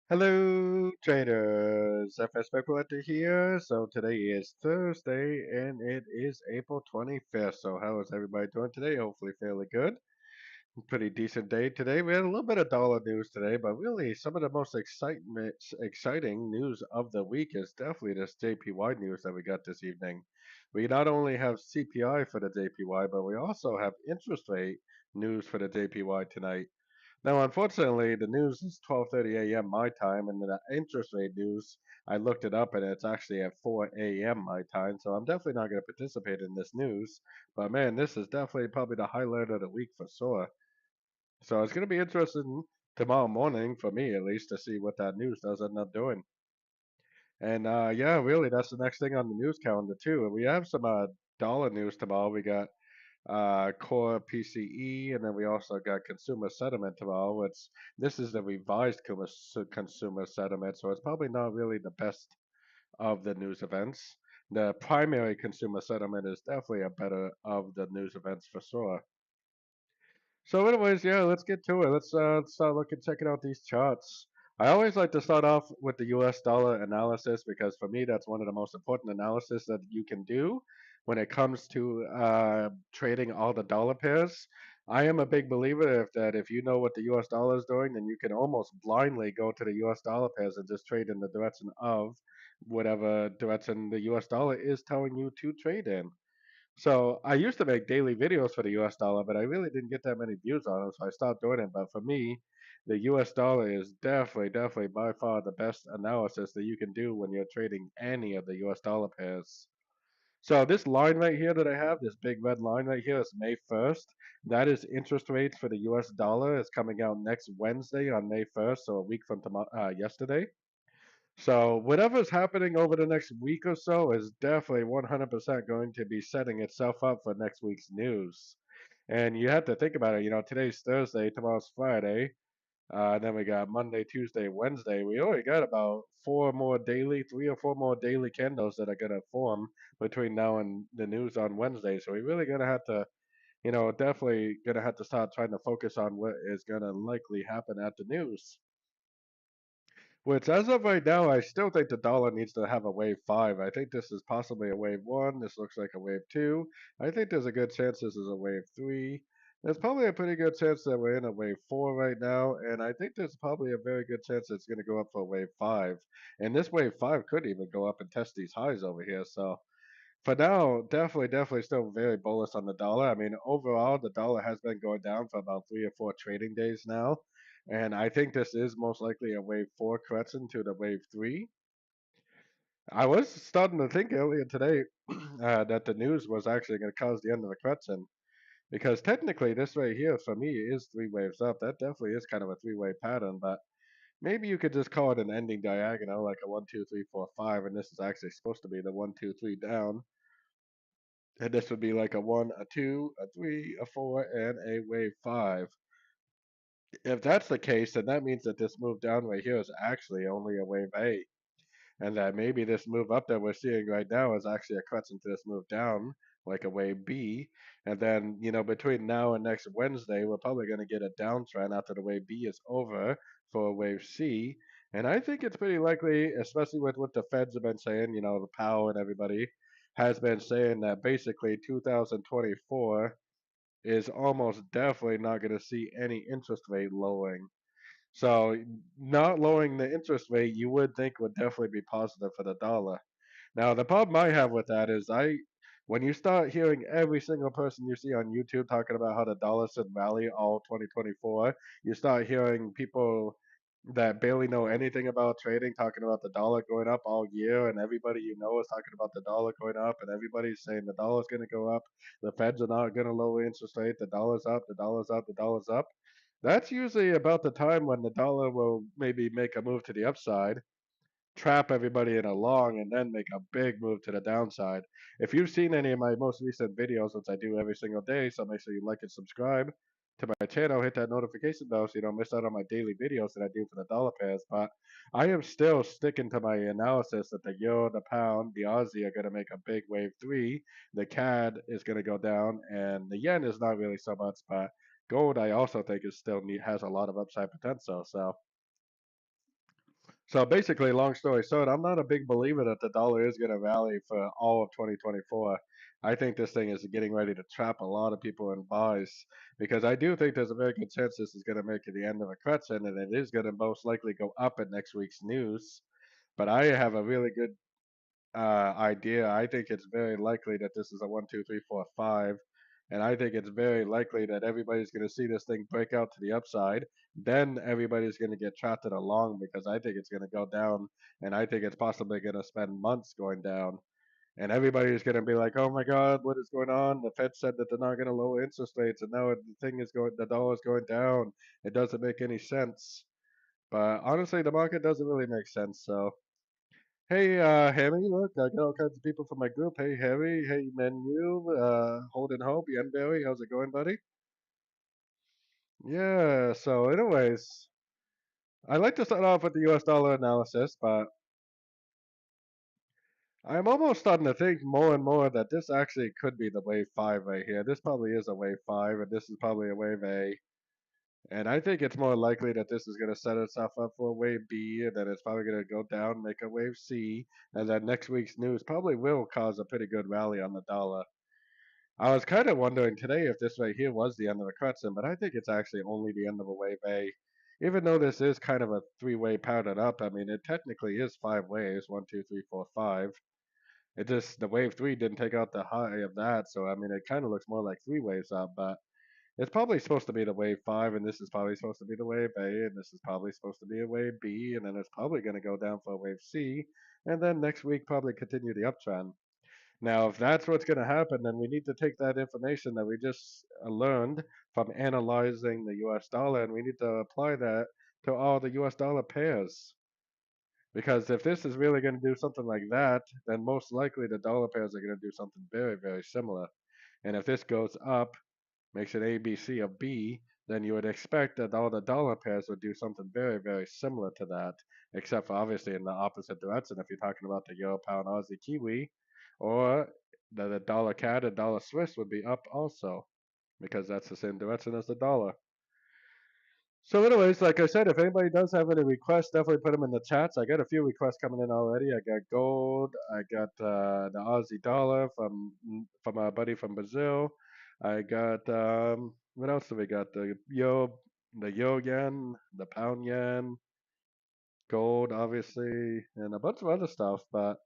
Hello, traders. FS Speculator here. So today is Thursday and it is April 25th. So how is everybody doing today? Hopefully fairly good. Pretty decent day today. We had a little bit of dollar news today, but really some of the most exciting news of the week is definitely this JPY news that we got this evening. We not only have CPI for the JPY, but we also have interest rate news for the JPY tonight. Now, unfortunately, the news is 12:30 a.m. my time, and the interest rate news, I looked it up, and it's actually at 4 a.m. my time. So I'm definitely not going to participate in this news. But man, this is definitely probably the highlight of the week for sure. So it's going to be interesting tomorrow morning for me, at least, to see what that news does end up doing. And yeah, really, that's the next thing on the news calendar too. We have some dollar news tomorrow. We got core PCE, and then we also got consumer sentiment tomorrow. Which this is the revised consumer sentiment, so it's probably not really the best of the news events. The primary consumer sentiment is definitely a better of the news events for sure. So, anyways, yeah, let's get to it. Let's start looking, checking out these charts. I always like to start off with the U.S. dollar analysis because for me, that's one of the most important analysis that you can do when it comes to trading all the dollar pairs. I am a big believer that if you know what the U.S. dollar is doing, then you can almost blindly go to the U.S. dollar pairs and just trade in the direction of whatever direction the U.S. dollar is telling you to trade in. So I used to make daily videos for the US dollar, but I really didn't get that many views on them, so I stopped doing it. But for me, the US dollar is definitely by far the best analysis that you can do when you're trading any of the US dollar pairs. So this line right here that I have, this big red line right here is May 1st. That is interest rates for the US dollar. It's coming out next Wednesday on May 1st, so a week from tomorrow, yesterday. So whatever's happening over the next week or so is definitely 100% going to be setting itself up for next week's news. And you have to think about it. Today's Thursday, tomorrow's Friday, and then we got Monday, Tuesday, Wednesday. We only got about three or four more daily candles that are gonna form between now and the news on Wednesday. So we really gonna have to, definitely gonna have to start trying to focus on what is gonna likely happen at the news. Which, as of right now, I still think the dollar needs to have a wave five. I think this is possibly a wave one. This looks like a wave two. I think there's a good chance this is a wave three. There's probably a pretty good chance that we're in a wave four right now, and I think there's probably a very good chance it's going to go up for a wave five. And this wave five could even go up and test these highs over here. So for now, definitely still very bullish on the dollar. I mean, overall, the dollar has been going down for about 3 or 4 trading days now. And I think this is most likely a wave four correction to the wave three. I was starting to think earlier today that the news was actually going to cause the end of the correction because technically this right here for me is three waves up. That definitely is kind of a three-wave pattern, but maybe you could just call it an ending diagonal, like a 1, 2, 3, 4, 5, and this is actually supposed to be the 1, 2, 3 down. And this would be like a one, a two, a three, a four, and a wave five. If that's the case, then that means that this move down right here is actually only a wave A. And that maybe this move up that we're seeing right now is actually a correction to this move down, like a wave B. And then, between now and next Wednesday, we're probably going to get a downtrend after the wave B is over for wave C. And I think it's pretty likely, especially with what the Feds have been saying, the Powell and everybody has been saying that basically 2024 is almost definitely not going to see any interest rate lowering. So not lowering the interest rate, you would think would definitely be positive for the dollar. Now the problem I have with that is when you start hearing every single person you see on YouTube talking about how the dollar should rally all 2024, you start hearing people that barely know anything about trading talking about the dollar going up all year, and everybody is talking about the dollar going up, and everybody's saying the dollar's going to go up, the Feds are not going to lower interest rate, the dollar's up, the dollar's up, the dollar's up. That's usually about the time when the dollar will maybe make a move to the upside, trap everybody in a long, and then make a big move to the downside. If you've seen any of my most recent videos, which I do every single day, so make sure you like and subscribe to my channel, hit that notification bell so you don't miss out on my daily videos that I do for the dollar pairs. But I am still sticking to my analysis that the euro, the pound, the Aussie are going to make a big wave three. The CAD is going to go down, and the yen is not really so much, but gold I also think is still has a lot of upside potential. So So basically, long story short, I'm not a big believer that the dollar is going to rally for all of 2024. I think this thing is getting ready to trap a lot of people in buys because I do think there's a very good chance this is going to make it the end of a correction and it is going to most likely go up in next week's news. But I have a really good idea. I think it's very likely that this is a 1, 2, 3, 4, 5, and I think it's very likely that everybody's going to see this thing break out to the upside. Then everybody's going to get trapped in a long because I think it's going to go down, and I think it's possibly going to spend months going down. And everybody's going to be like, "Oh my God, what is going on? The Fed said that they're not going to lower interest rates, and now the thing is going, the dollar is going down. It doesn't make any sense." But honestly, the market doesn't really make sense. So hey, Harry, look, I got all kinds of people from my group. Hey, Harry. Hey, Menu. Holden Hope. Yen Barry. How's it going, buddy? Yeah, so anyways, I like to start off with the US dollar analysis, but I'm almost starting to think more and more that this actually could be the wave 5 right here. This probably is a wave 5, and this is probably a wave A. And I think it's more likely that this is going to set itself up for a wave B, and then it's probably going to go down, make a wave C, and then next week's news probably will cause a pretty good rally on the dollar. I was kind of wondering today if this right here was the end of a correction, but I think it's actually only the end of a wave A. Even though this is kind of a three-way pattern up, I mean, it technically is five waves, 1, 2, 3, 4, 5. It just, the wave three didn't take out the high of that, so I mean, it kind of looks more like three waves up, but it's probably supposed to be the wave five, and this is probably supposed to be the wave A, and this is probably supposed to be a wave B, and then it's probably going to go down for a wave C, and then next week probably continue the uptrend. Now, if that's what's going to happen, then we need to take that information that we just learned from analyzing the US dollar and we need to apply that to all the US dollar pairs. Because if this is really going to do something like that, then most likely the dollar pairs are going to do something very, very similar. And if this goes up, makes it A, B, C, or B, then you would expect that all the dollar pairs would do something very, very similar to that, except for obviously in the opposite direction if you're talking about the Euro, Pound, Aussie, Kiwi, or the dollar CAD and dollar Swiss would be up also, because that's the same direction as the dollar. So, anyways, like I said, if anybody does have any requests, definitely put them in the chats. I got a few requests coming in already. I got gold. I got the Aussie dollar from a buddy from Brazil. I got what else do we got? The yo yen, the pound yen, gold, obviously, and a bunch of other stuff. But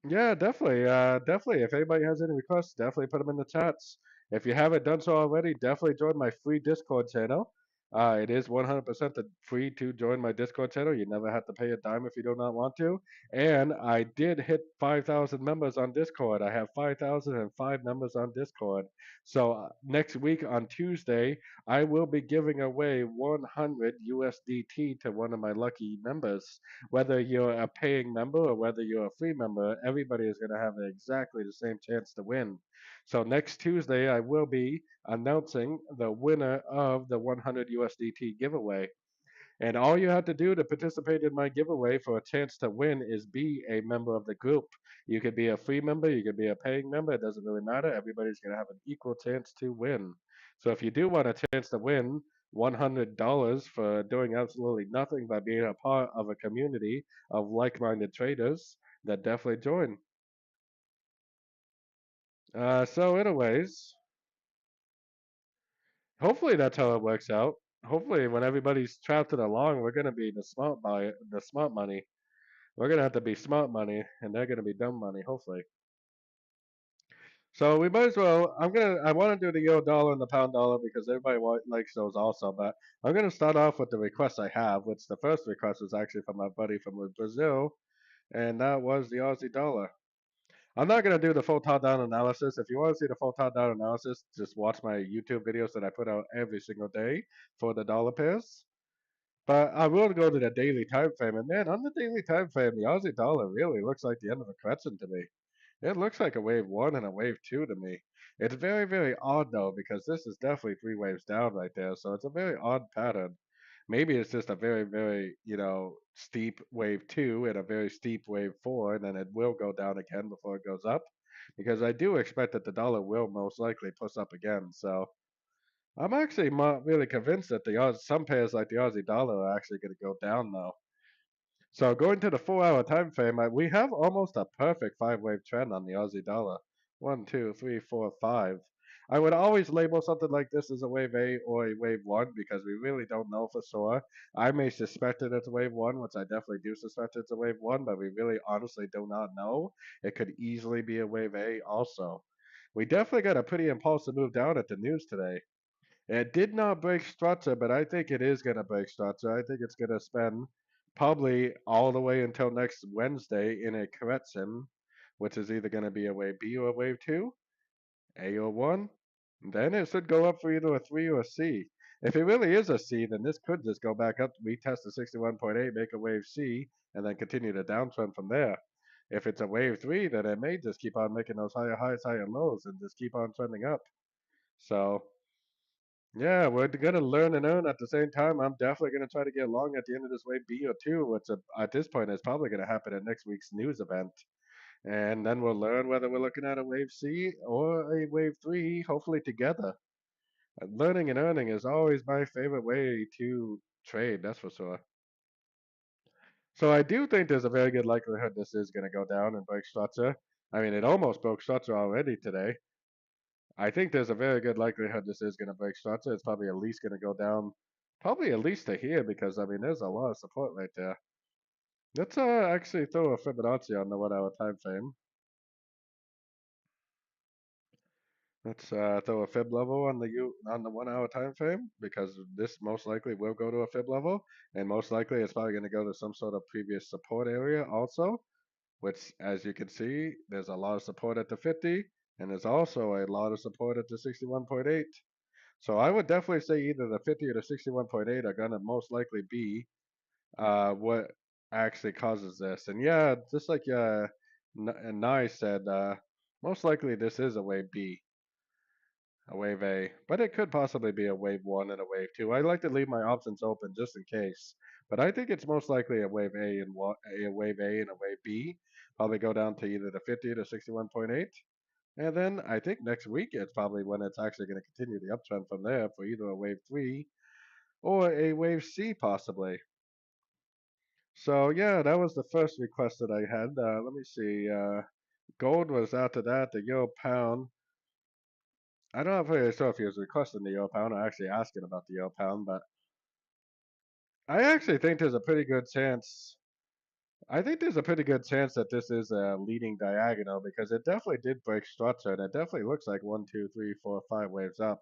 yeah, definitely. Definitely. If anybody has any requests, definitely put them in the chats. If you haven't done so already, definitely join my free Discord channel. It is 100% free to join my Discord channel. You never have to pay a dime if you do not want to. And I did hit 5,000 members on Discord. I have 5,005 members on Discord. So next week on Tuesday, I will be giving away 100 USDT to one of my lucky members. Whether you're a paying member or whether you're a free member, everybody is going to have exactly the same chance to win. So next Tuesday, I will be announcing the winner of the 100 USDT giveaway. And all you have to do to participate in my giveaway for a chance to win is be a member of the group. You could be a free member, you could be a paying member, it doesn't really matter. Everybody's going to have an equal chance to win. So if you do want a chance to win $100 for doing absolutely nothing by being a part of a community of like minded traders, then definitely join. Anyways, hopefully that's how it works out. Hopefully, when everybody's trapped in a long, we're going to be the smart money. We're gonna have to be smart money, and they're gonna be dumb money, hopefully. So we might as well. I want to do the euro dollar and the pound dollar because everybody likes those also. But I'm gonna start off with the requests I have, which the first request was actually from my buddy from Brazil, and that was the Aussie dollar. I'm not gonna do the full top-down analysis. If you want to see the full top-down analysis, just watch my YouTube videos that I put out every single day for the dollar pairs. But I will go to the daily time frame, and man, on the daily time frame, the Aussie dollar really looks like the end of a correction to me. It looks like a wave one and a wave two to me. It's very, very odd though, because this is definitely three waves down right there, so it's a very odd pattern. Maybe it's just a very, very, steep wave two and a very steep wave four, and then it will go down again before it goes up. Because I do expect that the dollar will most likely push up again. So I'm actually not really convinced that some pairs like the Aussie dollar are actually going to go down though. So going to the 4 hour time frame, we have almost a perfect five-wave trend on the Aussie dollar. One, two, three, four, five. I would always label something like this as a wave A or a wave one because we really don't know for sure. I may suspect it as a wave one, which I definitely do suspect it's a wave one, but we really honestly do not know. It could easily be a wave A also. We definitely got a pretty impulsive move down at the news today. It did not break structure, but I think it is going to break structure. I think it's going to spend probably all the way until next Wednesday in a correction, which is either going to be a wave B or a wave 2, A or 1. Then it should go up for either a 3 or a C. If it really is a C, then this could just go back up, retest the 61.8, make a wave C, and then continue the downtrend from there. If it's a wave 3, then it may just keep on making those higher highs, higher lows, and just keep on trending up. So yeah, we're gonna learn and earn at the same time. I'm definitely gonna try to get along at the end of this wave B or two, which at this point is probably gonna happen at next week's news event. And then we'll learn whether we're looking at a wave C or a wave three, hopefully together. Learning and earning is always my favorite way to trade, that's for sure. So I do think there's a very good likelihood this is gonna go down and break structure. I mean, it almost broke structure already today. I think there's a very good likelihood this is going to break structure. It's probably at least going to go down, probably at least to here because I mean there's a lot of support right there. Let's actually throw a Fibonacci on the 1 hour time frame. Let's throw a fib level on the 1 hour time frame because this most likely will go to a fib level, and most likely it's probably going to go to some sort of previous support area also. Which, as you can see, there's a lot of support at the 50, and there's also a lot of support at the 61.8. So I would definitely say either the 50 or the 61.8 are gonna most likely be what actually causes this. And yeah, just like Nye said, most likely this is a wave B, a wave A, but it could possibly be a wave one and a wave two. I like to leave my options open just in case, but I think it's most likely a wave A and a wave A and a wave B. Probably go down to either the 50 to 61.8. And then I think next week it's probably when it's actually going to continue the uptrend from there for either a wave three or a wave C possibly. So yeah, that was the first request that I had. Let me see. Gold was after that. The euro pound. I don't know if I saw if he was requesting the euro pound or actually asking about the euro pound, but I actually think there's a pretty good chance. I think there's a pretty good chance that this is a leading diagonal because it definitely did break structure and it definitely looks like one, two, three, four, five waves up.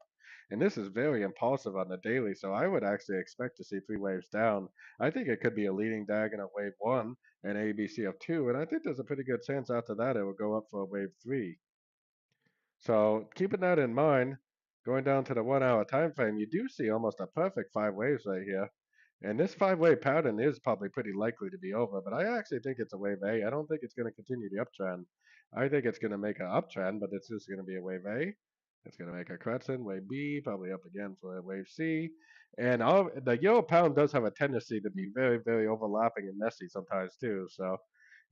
And this is very impulsive on the daily, so I would actually expect to see three waves down. I think it could be a leading diagonal wave one and ABC of two, and I think there's a pretty good chance after that it will go up for a wave three. So keeping that in mind, going down to the 1 hour time frame, you do see almost a perfect five waves right here. And this five-wave pattern is probably pretty likely to be over, but I actually think it's a wave A. I don't think it's going to continue the uptrend. I think it's going to make an uptrend, but it's just going to be a wave A. It's going to make a correction, wave B, probably up again for a wave C. And the euro pound does have a tendency to be very, very overlapping and messy sometimes too. So,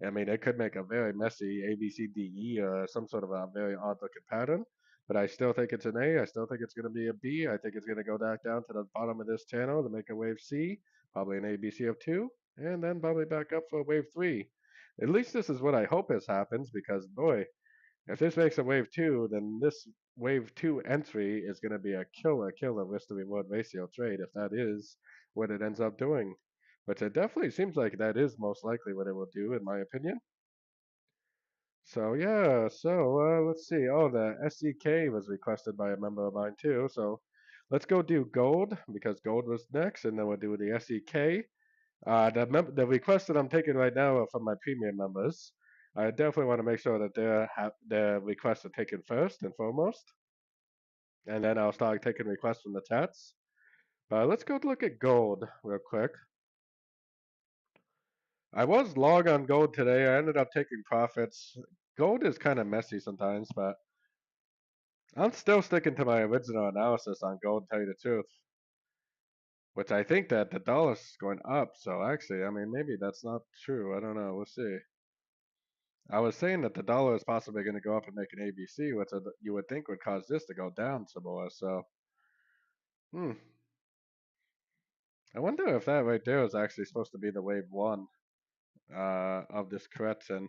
I mean, it could make a very messy A, B, C, D, E, or some sort of a very odd looking pattern. But I still think it's an A. I still think it's going to be a B. I think it's going to go back down to the bottom of this channel to make a wave C, probably an ABC of two, and then probably back up for a wave three. At least this is what I hope this happens because boy, if this makes a wave two, then this wave two entry is going to be a killer risk to reward ratio trade if that is what it ends up doing. But it definitely seems like that is most likely what it will do, in my opinion. So yeah, so let's see. Oh, the SEK was requested by a member of mine too. So let's go do gold because gold was next, and then we'll do the SEK. The requests that I'm taking right now are from my premium members. I definitely want to make sure that their requests are taken first and foremost, and then I'll start taking requests from the chats. But let's go look at gold real quick. I was long on gold today. I ended up taking profits. Gold is kind of messy sometimes, but I'm still sticking to my original analysis on gold, tell you the truth. Which I think that the dollar's going up, so actually, I mean, maybe that's not true. I don't know. We'll see. I was saying that the dollar is possibly going to go up and make an ABC, which you would think would cause this to go down some more. So, hmm. I wonder if that right there is actually supposed to be the wave one. of this correction.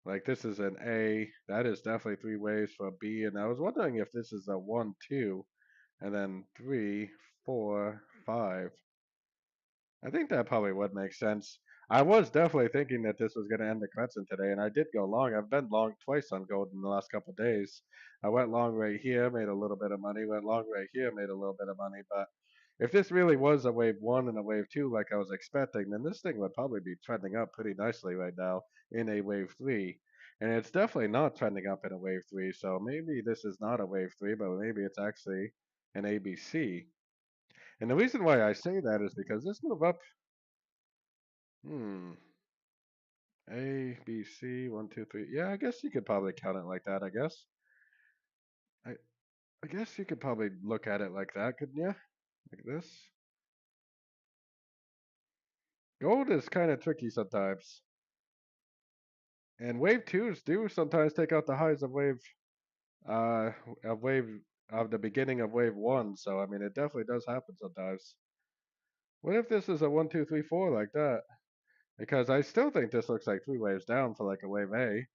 Like this is an A. That is definitely three waves for a B. And I was wondering if this is a 1, 2, and then 3, 4, 5. I think that probably would make sense. I was definitely thinking that this was going to end the correction today, and I did go long. I've been long twice on gold in the last couple of days. I went long right here, made a little bit of money. Went long right here, made a little bit of money. But if this really was a wave one and a wave two, like I was expecting, then this thing would probably be trending up pretty nicely right now in a wave three. And it's definitely not trending up in a wave three. So maybe this is not a wave three, but maybe it's actually an ABC. And the reason why I say that is because this move up, hmm, A, B, C, one, two, three. Yeah, I guess you could probably count it like that, I guess. I, I guess you could probably look at it like that, couldn't you? Like this. Gold is kind of tricky sometimes. And wave twos do sometimes take out the highs uh, of wave, of the beginning of wave one. So, I mean, it definitely does happen sometimes. What if this is a one, two, three, four like that? Because I still think this looks like three waves down for like a wave A.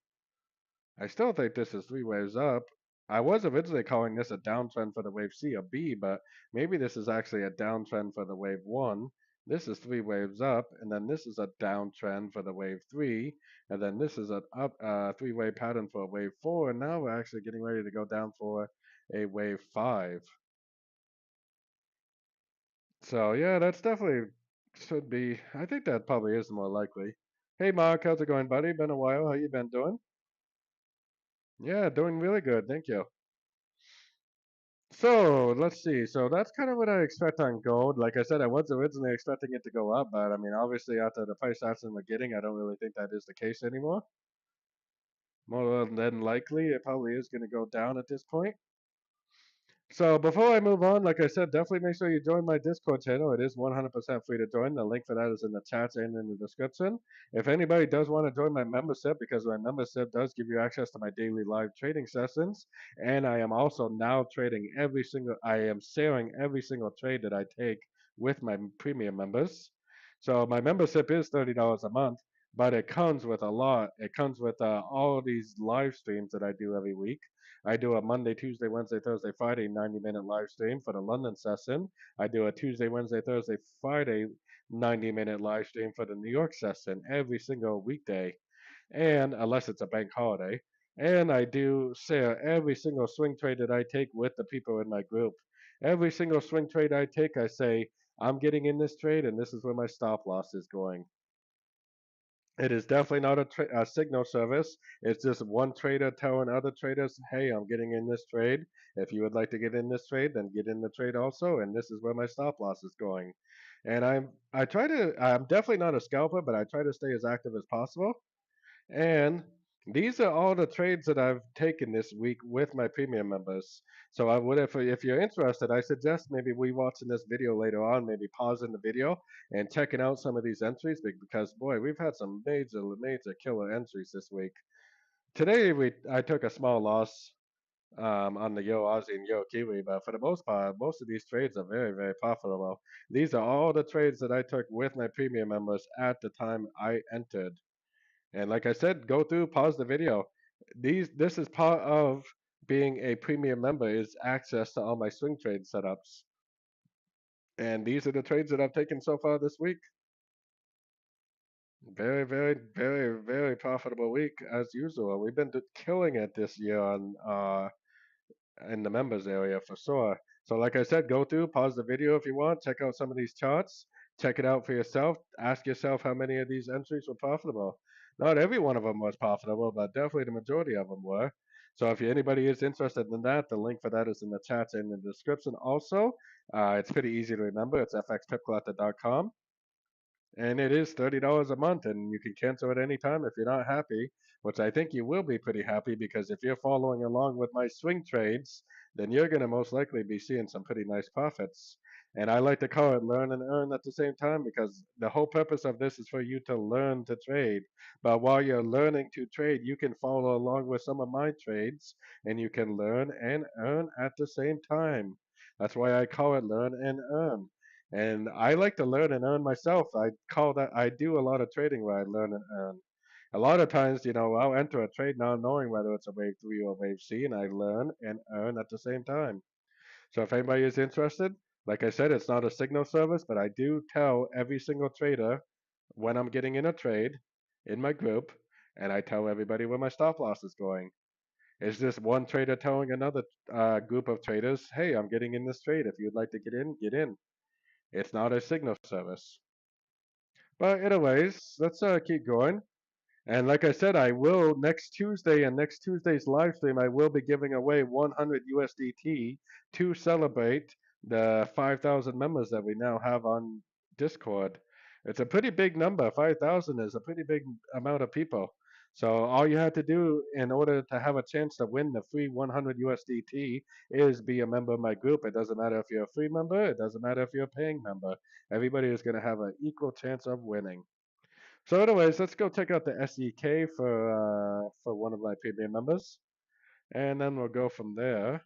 I still think this is three waves up. I was originally calling this a downtrend for the wave C, a B, but maybe this is actually a downtrend for the wave one. This is three waves up, and then this is a downtrend for the wave three, and then this is a up three-way pattern for a wave four, and now we're actually getting ready to go down for a wave five. So yeah, that's definitely should be. I think that probably is more likely. Hey Mark, how's it going, buddy? Been a while. How you been doing? Yeah, doing really good. Thank you. So let's see. So that's kind of what I expect on gold. Like I said, I was originally expecting it to go up, but I mean, obviously after the price action we're getting, I don't really think that is the case anymore. More than likely, it probably is going to go down at this point. So before I move on, like I said, definitely make sure you join my Discord channel. It is 100% free to join. The link for that is in the chat and in the description. If anybody does want to join my membership, because my membership does give you access to my daily live trading sessions, and I am also now trading I am sharing every single trade that I take with my premium members. So my membership is $30 a month, but it comes with a lot. It comes with all these live streams that I do every week. I do a Monday, Tuesday, Wednesday, Thursday, Friday 90-minute live stream for the London session. I do a Tuesday, Wednesday, Thursday, Friday 90-minute live stream for the New York session every single weekday, and unless it's a bank holiday. And I do share every single swing trade that I take with the people in my group. Every single swing trade I take, I say, I'm getting in this trade and this is where my stop loss is going. It is definitely not a signal service. It's just one trader telling other traders, hey, I'm getting in this trade. If you would like to get in this trade, then get in the trade also. And this is where my stop loss is going. And I'm definitely not a scalper, but I try to stay as active as possible. And these are all the trades that I've taken this week with my premium members. So I would, if you're interested, I suggest maybe we watching this video later on, maybe pausing the video and checking out some of these entries because boy, we've had some major killer entries this week. Today I took a small loss on the Yo Aussie and Yo Kiwi, but for the most part, most of these trades are very profitable. These are all the trades that I took with my premium members at the time I entered. And like I said, go through, pause the video. This is part of being a premium member is access to all my swing trade setups. And these are the trades that I've taken so far this week. Very profitable week as usual. We've been killing it this year on in the members area for sure. So like I said, go through, pause the video if you want, check out some of these charts, check it out for yourself. Ask yourself how many of these entries were profitable. Not every one of them was profitable, but definitely the majority of them were. So if anybody is interested in that, the link for that is in the chat and in the description. Also, it's pretty easy to remember. It's fxpipcollector.com. And it is $30 a month, and you can cancel at any time if you're not happy, which I think you will be pretty happy because if you're following along with my swing trades, then you're going to most likely be seeing some pretty nice profits. And I like to call it learn and earn at the same time because the whole purpose of this is for you to learn to trade. But while you're learning to trade, you can follow along with some of my trades and you can learn and earn at the same time. That's why I call it learn and earn. And I like to learn and earn myself. I call that, I do a lot of trading where I learn and earn. A lot of times, I'll enter a trade not knowing whether it's a wave 3 or wave C, and I learn and earn at the same time. So if anybody is interested, like I said, it's not a signal service, but I do tell every single trader when I'm getting in a trade in my group, and I tell everybody where my stop loss is going. It's just one trader telling another group of traders, hey, I'm getting in this trade. If you'd like to get in, get in. It's not a signal service. But anyways, let's keep going. And like I said, I will next Tuesday and next Tuesday's live stream, I will be giving away 100 USDT to celebrate the 5,000 members that we now have on Discord. It's a pretty big number. 5,000 is a pretty big amount of people. So all you have to do in order to have a chance to win the free 100 USDT is be a member of my group. It doesn't matter if you're a free member. It doesn't matter if you're a paying member. Everybody is going to have an equal chance of winning. So, anyways, let's go check out the SEK for one of my premium members, and then we'll go from there.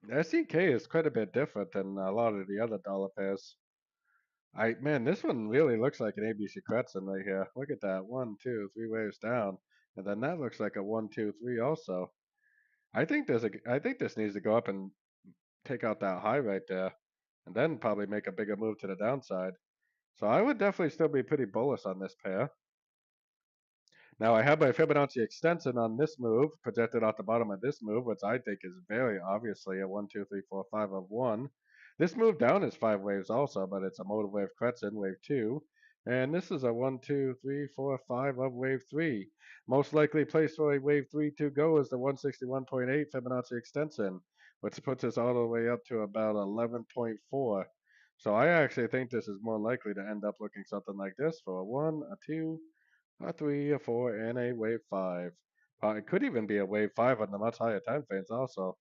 The SEK is quite a bit different than a lot of the other dollar pairs. Man, this one really looks like an ABC Cretson right here. Look at that, one, two, three waves down, and then that looks like a one, two, three also. I think this needs to go up and take out that high right there, and then probably make a bigger move to the downside. So I would definitely still be pretty bullish on this pair. Now I have my Fibonacci extension on this move, projected off the bottom of this move, which I think is very obviously a 1, 2, 3, 4, 5 of 1. This move down is 5 waves also, but it's a motive wave Cretson, wave 2. And this is a 1, 2, 3, 4, 5 of wave 3. Most likely place for a wave 3 to go is the 161.8 Fibonacci extension, which puts us all the way up to about 11.4. So I actually think this is more likely to end up looking something like this for a 1, a 2, a 3, a 4, and a wave 5. It could even be a wave 5 on the much higher time frames also.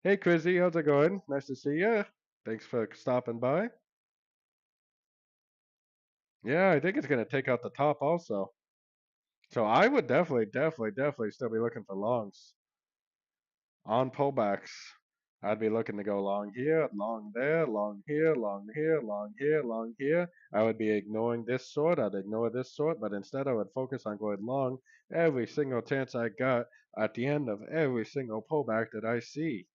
Hey Chrissy, how's it going? Nice to see you. Thanks for stopping by. Yeah, I think it's going to take out the top also. So I would definitely still be looking for longs on pullbacks. I'd be looking to go long here, long there, long here, long here, long here, long here. I would be ignoring this sort. I'd ignore this sort, but instead I would focus on going long every single chance I got at the end of every single pullback that I see.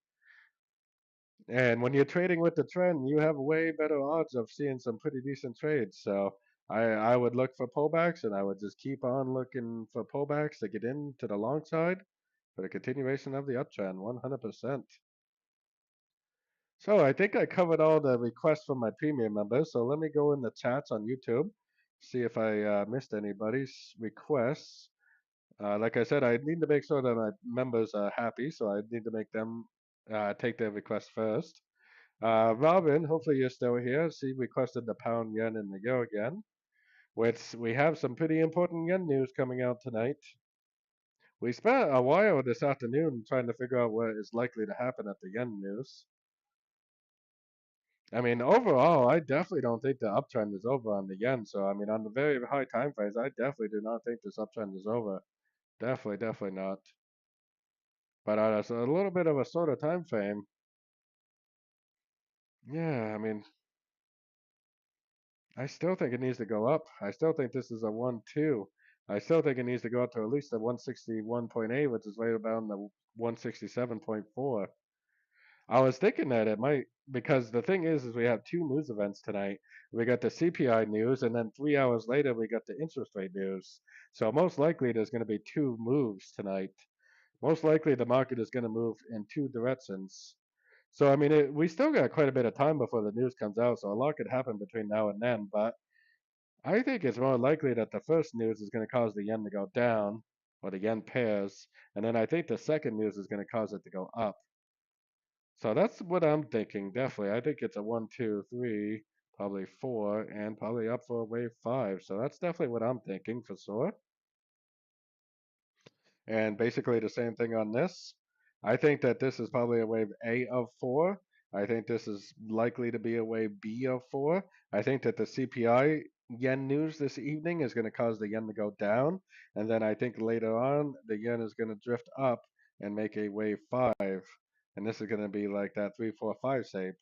And when you're trading with the trend, you have way better odds of seeing some pretty decent trades. So I would look for pullbacks and I would just keep on looking for pullbacks to get into the long side for the continuation of the uptrend, 100%. So I think I covered all the requests from my premium members. So let me go in the chats on YouTube, see if I missed anybody's requests. Like I said, I need to make sure that my members are happy, so I need to make them take their request first. Robin, hopefully you're still here. She requested the pound yen and the euro again, which we have some pretty important yen news coming out tonight. We spent a while this afternoon trying to figure out what is likely to happen at the yen news. I mean, overall, I definitely don't think the uptrend is over on the yen. So, I mean, on the very high time frames, I definitely do not think this uptrend is over. Definitely not. But on a little bit of a shorter time frame, yeah, I mean, I still think it needs to go up. I still think this is a 1-2. I still think it needs to go up to at least a 161.8, which is right about the 167.4. I was thinking that it might, because the thing is we have two news events tonight. We got the CPI news, and then 3 hours later we got the interest rate news. So most likely there's going to be two moves tonight. Most likely the market is going to move in two directions. So I mean, we still got quite a bit of time before the news comes out, so a lot could happen between now and then. But I think it's more likely that the first news is going to cause the yen to go down, or the yen pairs, and then I think the second news is going to cause it to go up. So that's what I'm thinking, definitely. I think it's a 1, 2, 3, probably 4, and probably up for a wave 5. So that's definitely what I'm thinking for sure. And basically the same thing on this. I think that this is probably a wave A of 4. I think this is likely to be a wave B of 4. I think that the CPI yen news this evening is going to cause the yen to go down. And then I think later on, the yen is going to drift up and make a wave 5. And this is going to be like that 3, 4, 5 shape.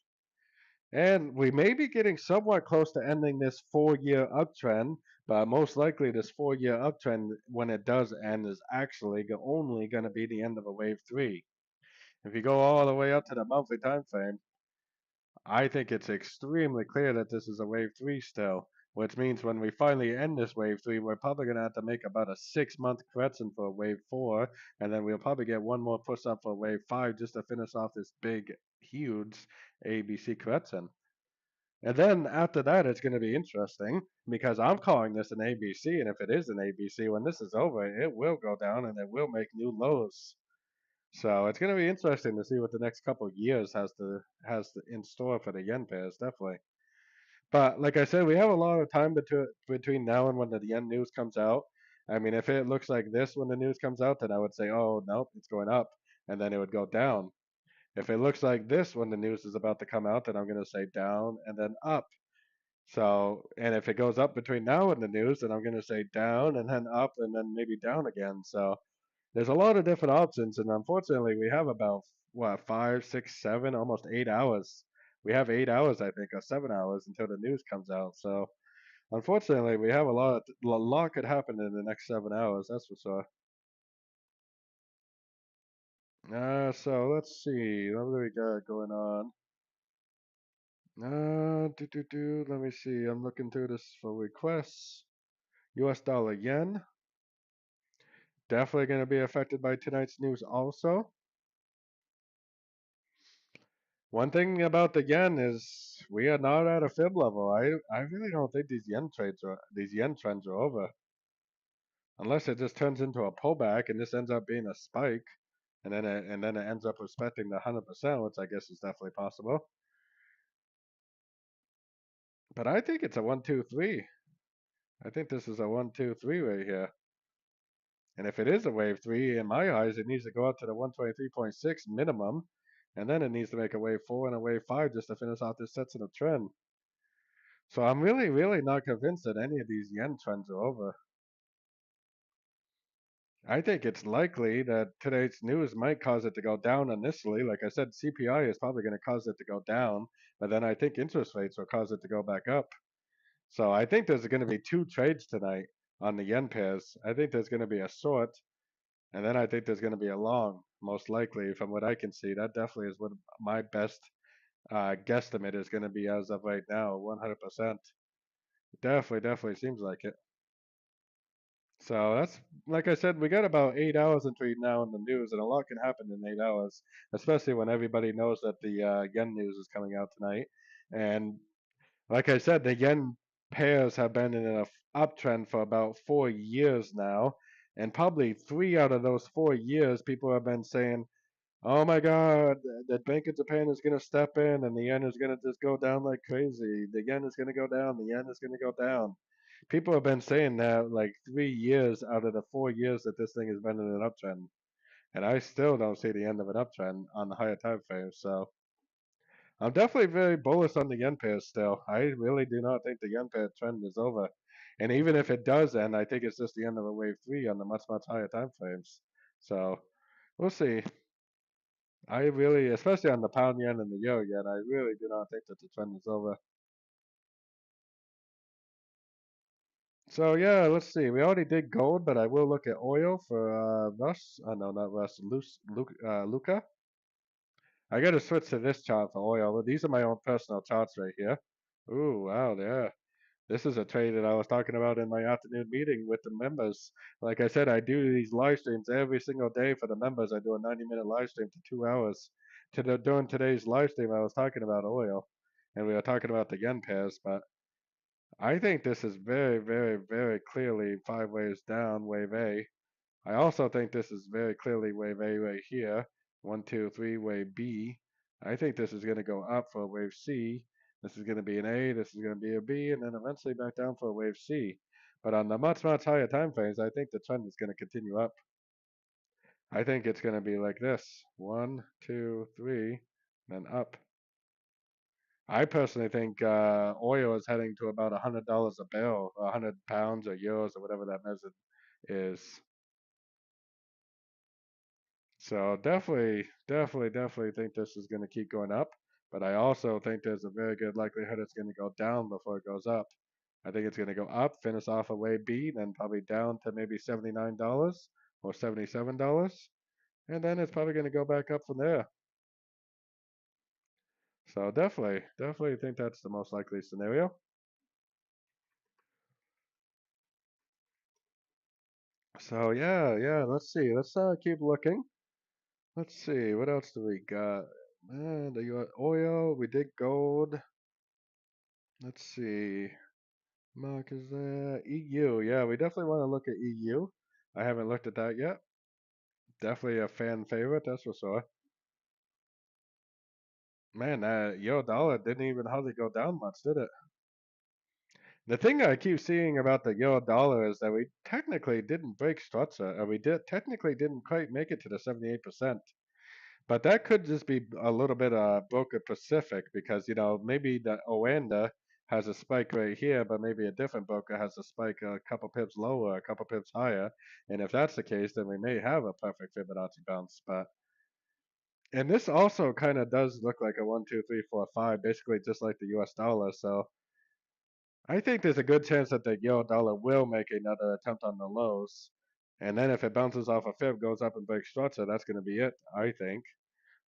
And we may be getting somewhat close to ending this 4 year uptrend, but most likely this 4 year uptrend, when it does end, is actually only going to be the end of a wave three. If you go all the way up to the monthly time frame, I think it's extremely clear that this is a wave three still, which means when we finally end this wave three, we're probably going to have to make about a 6 month correction for wave four, and then we'll probably get one more push up for wave five just to finish off this big, huge ABC correction. And then after that, it's going to be interesting because I'm calling this an ABC, and if it is an ABC, when this is over, it will go down and it will make new lows. So it's going to be interesting to see what the next couple of years has in store for the yen pairs, definitely. But like I said, we have a lot of time between now and when the yen news comes out. I mean, if it looks like this when the news comes out, then I would say, oh, nope, it's going up, and then it would go down. If it looks like this when the news is about to come out, then I'm going to say down and then up. So, and if it goes up between now and the news, then I'm going to say down and then up and then maybe down again. So there's a lot of different options, and unfortunately, we have about what 5, 6, 7, almost 8 hours. We have 8 hours, I think, or 7 hours until the news comes out. So unfortunately, we have a lot could happen in the next 7 hours. That's for sure. So let's see. What do we got going on? Let me see. I'm looking through this for requests. U.S. dollar yen. Definitely going to be affected by tonight's news also. One thing about the yen is we are not at a fib level. I really don't think these yen trends are over. Unless it just turns into a pullback and this ends up being a spike and then it ends up respecting the 100%, which I guess is definitely possible. But I think it's a 1, 2, 3. I think this is a 1, 2, 3 right here. And if it is a wave three, in my eyes, it needs to go up to the 123.6 minimum, and then it needs to make a wave four and a wave five just to finish off this sensitive trend. So I'm really, really not convinced that any of these yen trends are over. I think it's likely that today's news might cause it to go down initially. Like I said, CPI is probably going to cause it to go down, but then I think interest rates will cause it to go back up. So I think there's going to be two trades tonight on the yen pairs. I think there's going to be a short. And then I think there's going to be a long, most likely, from what I can see. That definitely is what my best guesstimate is going to be as of right now, 100%. Definitely seems like it. So that's, like I said, we got about 8 hours between now and the news, and a lot can happen in 8 hours, especially when everybody knows that the yen news is coming out tonight. And like I said, the yen pairs have been in an uptrend for about 4 years now. And probably 3 out of those 4 years, people have been saying, oh my God, the Bank of Japan is going to step in and the yen is going to just go down like crazy. The yen is going to go down. The yen is going to go down. People have been saying that like 3 years out of the 4 years that this thing has been in an uptrend. And I still don't see the end of an uptrend on the higher time frame. So I'm definitely very bullish on the yen pair still. I really do not think the yen pair trend is over. And even if it does end, I think it's just the end of a wave three on the much, much higher time frames. So we'll see. I really, especially on the pound yen and the euro yen, I really do not think that the trend is over. So yeah, let's see. We already did gold, but I will look at oil for Russ. No, not Russ. Luca. I got to switch to this chart for oil. These are my own personal charts right here. Ooh, wow, yeah. This is a trade that I was talking about in my afternoon meeting with the members. Like I said, I do these live streams every single day for the members. I do a 90-minute live stream for 2 hours. During today's live stream, I was talking about oil, and we were talking about the yen pairs. But I think this is very, very, very clearly five waves down, wave A. I also think this is very clearly wave A right here. 1, 2, 3, wave B. I think this is going to go up for wave C. This is going to be an A. This is going to be a B, and then eventually back down for wave C. But on the much, much higher time frames, I think the trend is going to continue up. I think it's going to be like this: 1, 2, 3, then up. I personally think oil is heading to about $100 a barrel, 100 pounds or euros or whatever that measure is. So definitely think this is going to keep going up. But I also think there's a very good likelihood it's going to go down before it goes up. I think it's going to go up, finish off a wave B, then probably down to maybe $79 or $77, and then it's probably going to go back up from there. So definitely think that's the most likely scenario. So yeah, let's see. Let's keep looking. Let's see, what else do we got? Man, you got oil, we did gold. Let's see. Mark is there. EU, yeah, we definitely want to look at EU. I haven't looked at that yet. Definitely a fan favorite, that's for sure. Man, that euro dollar didn't even hardly go down much, did it? The thing I keep seeing about the euro dollar is that we technically didn't break structure, and we did technically didn't quite make it to the 78%. But that could just be a little bit broker Pacific because maybe the Oanda has a spike right here, but maybe a different broker has a spike a couple pips lower, a couple pips higher. And if that's the case, then we may have a perfect Fibonacci bounce. And this also kind of does look like a 1, 2, 3, 4, 5, basically just like the U.S. dollar. So I think there's a good chance that the euro dollar will make another attempt on the lows. And then if it bounces off a fib, goes up and breaks structure, that's going to be it, I think.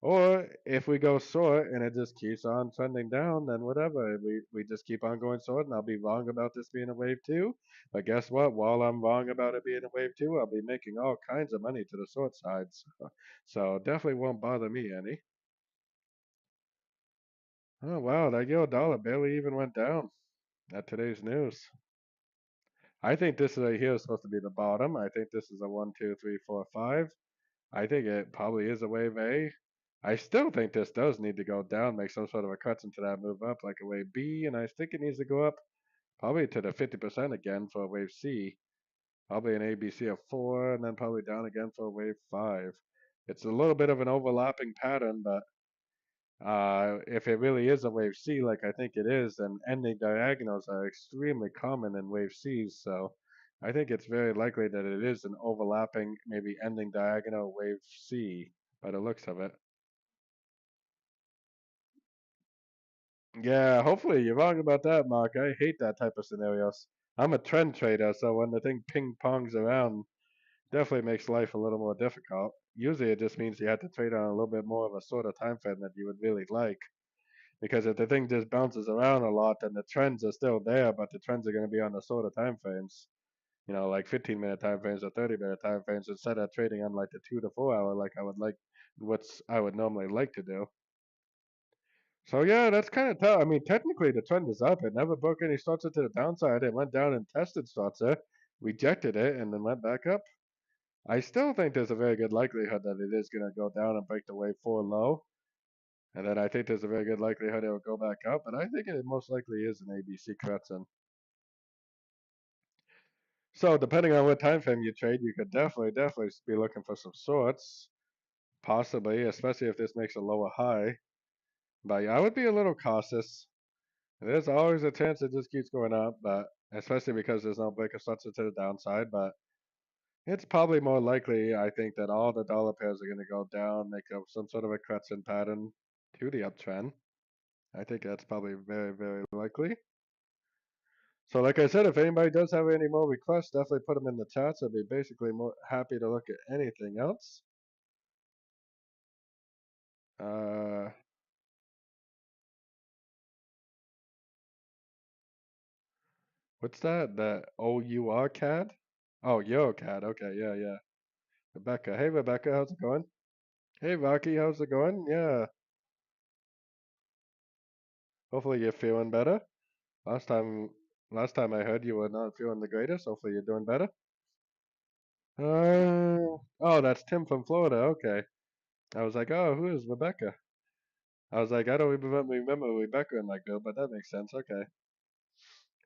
Or if we go short and it just keeps on trending down, then whatever. We just keep on going short, and I'll be wrong about this being a wave two. But guess what? While I'm wrong about it being a wave two, I'll be making all kinds of money to the short side. So definitely won't bother me any. Oh wow, that euro dollar barely even went down at today's news. I think this right here is supposed to be the bottom. I think this is a 1, 2, 3, 4, 5. I think it probably is a wave A. I still think this does need to go down, make some sort of a cut into that move up like a wave B, and I think it needs to go up probably to the 50% again for a wave C. Probably an ABC of 4, and then probably down again for a wave 5. It's a little bit of an overlapping pattern, but if it really is a wave C, like I think it is, then ending diagonals are extremely common in wave Cs. So I think it's very likely that it is an overlapping, maybe ending diagonal wave C by the looks of it. Yeah, hopefully you're wrong about that, Mark. I hate that type of scenarios. I'm a trend trader, so when the thing ping pongs around, definitely makes life a little more difficult. Usually it just means you have to trade on a little bit more of a sort of time frame that you would really like. Because if the thing just bounces around a lot, then the trends are still there, but the trends are going to be on the sort of time frames. Like 15-minute time frames or 30-minute time frames instead of trading on like the 2 to 4 hour, like I would normally like to do. So yeah, that's kind of tough. I mean, technically the trend is up. It never broke any structure to the downside. It went down and tested structure, rejected it, and then went back up. I still think there's a very good likelihood that it is going to go down and break the wave 4 low. And then I think there's a very good likelihood it will go back up, but I think it most likely is an ABC correction. So depending on what time frame you trade, you could definitely be looking for some shorts, possibly, especially if this makes a lower high. But yeah, I would be a little cautious. There's always a chance it just keeps going up, but especially because there's no break of structure to the downside. But it's probably more likely, I think, that all the dollar pairs are going to go down, make up some sort of a correction pattern to the uptrend. I think that's probably very likely. So like I said, if anybody does have any more requests, definitely put them in the chats. I'd be basically more happy to look at anything else. Uh, what's that? The OUR CAD? Oh, Eurocad. Okay, yeah. Rebecca. Hey, Rebecca, how's it going? Hey, Rocky, how's it going? Yeah. Hopefully you're feeling better. Last time, last time I heard you were not feeling the greatest. Hopefully you're doing better. Oh, that's Tim from Florida. Okay. I was like, oh, who is Rebecca? I was like, I don't even remember Rebecca in that girl, but that makes sense. Okay.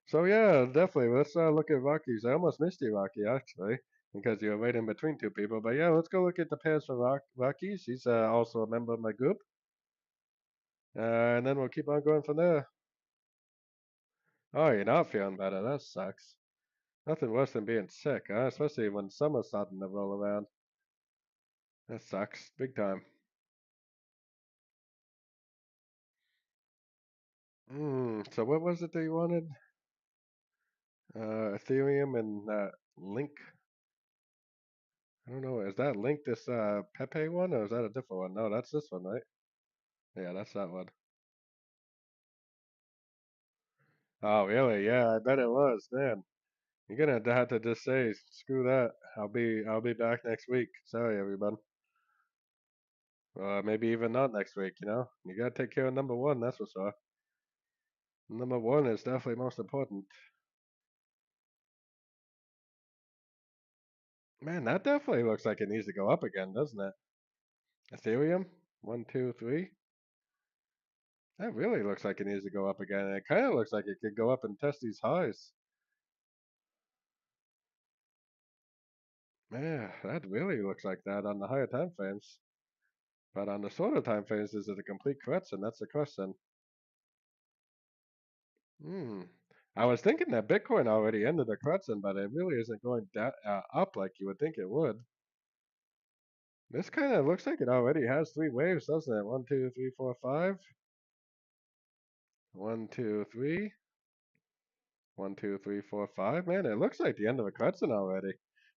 So yeah, definitely. Let's look at Rockies. I almost missed you, Rocky, actually, because you were right in between two people. But yeah, let's go look at the pairs for Rockies. He's also a member of my group, and then we'll keep on going from there. Oh, you're not feeling better. That sucks. Nothing worse than being sick, huh? Especially when summer's starting to roll around. That sucks, big time. So what was it that you wanted? Ethereum and Link. I don't know. Is that Link this Pepe one or is that a different one? No, that's this one, right? Yeah, that's that one. Oh, really? Yeah, I bet it was. Man, you're gonna have to just say, screw that. I'll be back next week. Sorry, everyone. Maybe even not next week. You gotta take care of number one. That's for sure. Number one is definitely most important. Man, that definitely looks like it needs to go up again, doesn't it? Ethereum, one, two, three. That really looks like it needs to go up again. And it kind of looks like it could go up and test these highs. Yeah, that really looks like that on the higher time frames. But on the shorter time frames, is it a complete correction? That's the question. Hmm. I was thinking that Bitcoin already ended the correction, but it really isn't going up like you would think it would. This kind of looks like it already has three waves, doesn't it? One, two, three, four, five. One, two, three. One, two, three, four, five. Man, it looks like the end of a correction already.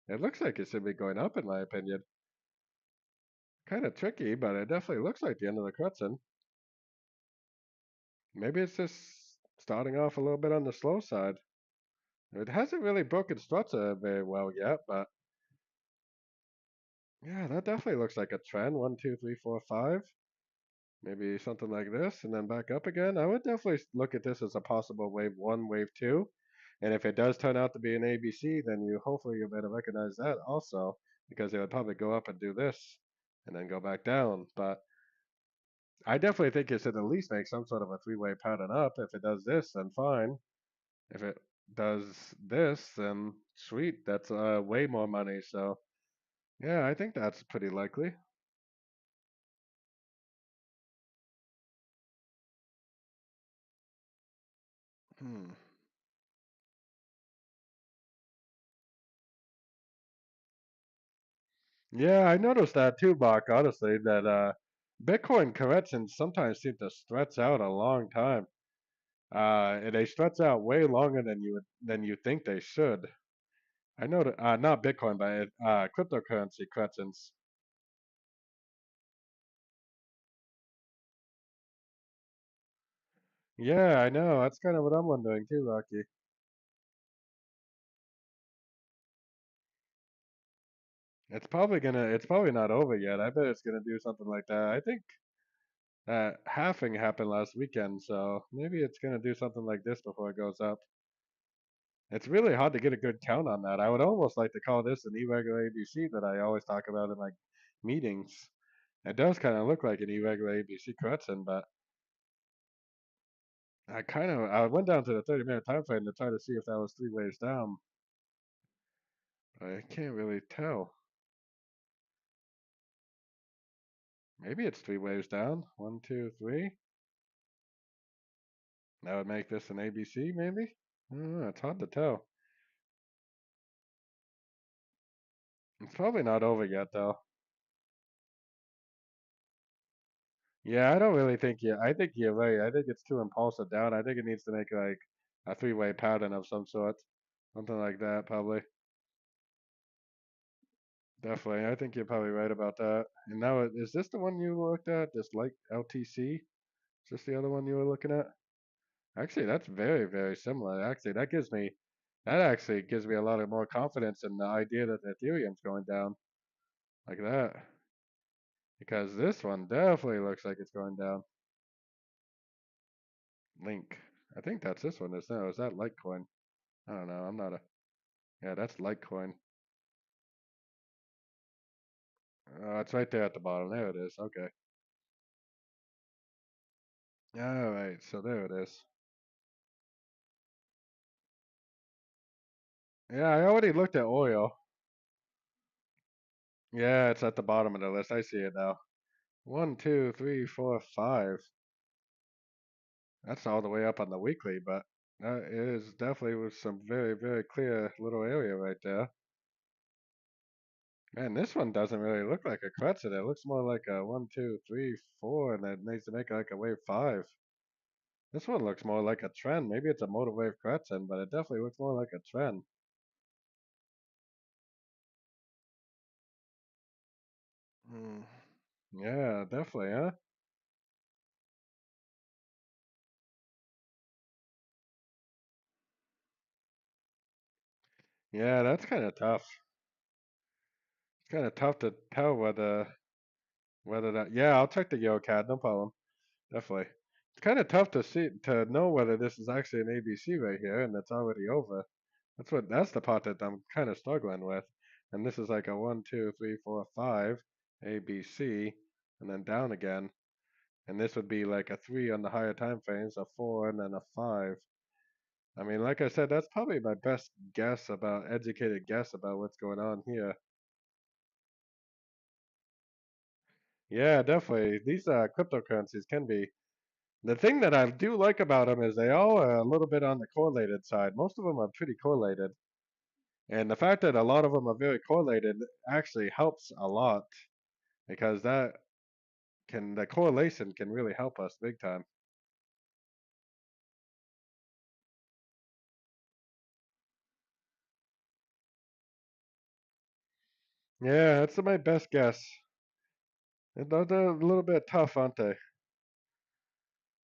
It looks like it should be going up, in my opinion. Kind of tricky, but it definitely looks like the end of the correction. Maybe it's just starting off a little bit on the slow side. It hasn't really broken structure very well yet, but yeah, that definitely looks like a trend. One, two, three, four, five. Maybe something like this, and then back up again. I would definitely look at this as a possible wave one, wave two. And if it does turn out to be an ABC, then hopefully you better recognize that also, because it would probably go up and do this and then go back down. But I definitely think it should at least make some sort of a three-way pattern up. If it does this, then fine. If it does this, then sweet. That's way more money. So yeah, I think that's pretty likely. Hmm. Yeah, I noticed that too, Bach, honestly, that Bitcoin corrections sometimes seem to stretch out a long time. And they stretch out way longer than you think they should. I know that not Bitcoin, but cryptocurrency corrections. Yeah, I know. That's kind of what I'm wondering too, Lucky. It's probably not over yet. I bet it's gonna do something like that. I think halving happened last weekend, so maybe it's gonna do something like this before it goes up. It's really hard to get a good count on that. I would almost like to call this an irregular ABC that I always talk about in like meetings. It does kind of look like an irregular ABC correction, but I went down to the 30-minute time frame to try to see if that was three waves down. I can't really tell. Maybe it's three waves down. One, two, three. That would make this an ABC, maybe? I don't know. It's hard to tell. It's probably not over yet, though. Yeah, I don't really think you. I think you're right. I think it's too impulsive down. I think it needs to make like a three-way pattern of some sort, something like that, probably. Definitely, I think you're probably right about that. And now, is this the one you looked at? This like LTC? Is this the other one you were looking at? Actually, that's very, very similar. Actually, that actually gives me a lot of more confidence in the idea that Ethereum's going down like that, because this one definitely looks like it's going down. Link. I think that's this one. Is that Litecoin? I don't know. I'm not a. Yeah, that's Litecoin. It's right there at the bottom. There it is. Okay. All right. So there it is. Yeah, I already looked at oil. Yeah, it's at the bottom of the list. I see it now. One, two, three, four, five. That's all the way up on the weekly, but that is definitely with some very, very clear little area right there. Man, this one doesn't really look like a crescent. It looks more like a one, two, three, four, and it needs to make like a wave five. This one looks more like a trend. Maybe it's a motor wave correction, but it definitely looks more like a trend. Hmm. Yeah, definitely, huh? Yeah, that's kind of tough. It's kind of tough to tell whether that. Yeah, I'll check the YoCat, no problem. Definitely. It's kind of tough to know whether this is actually an ABC right here and it's already over. That's the part that I'm kind of struggling with. And this is like a one, two, three, four, five, ABC, and then down again. And this would be like a three on the higher time frames, a four, and then a five. I mean, like I said, that's probably my best educated guess about what's going on here. Yeah, definitely. These cryptocurrencies can be. The thing that I do like about them is they all are a little bit on the correlated side. Most of them are pretty correlated. And the fact that a lot of them are very correlated actually helps a lot because the correlation can really help us big time. Yeah, that's my best guess. They're a little bit tough, aren't they?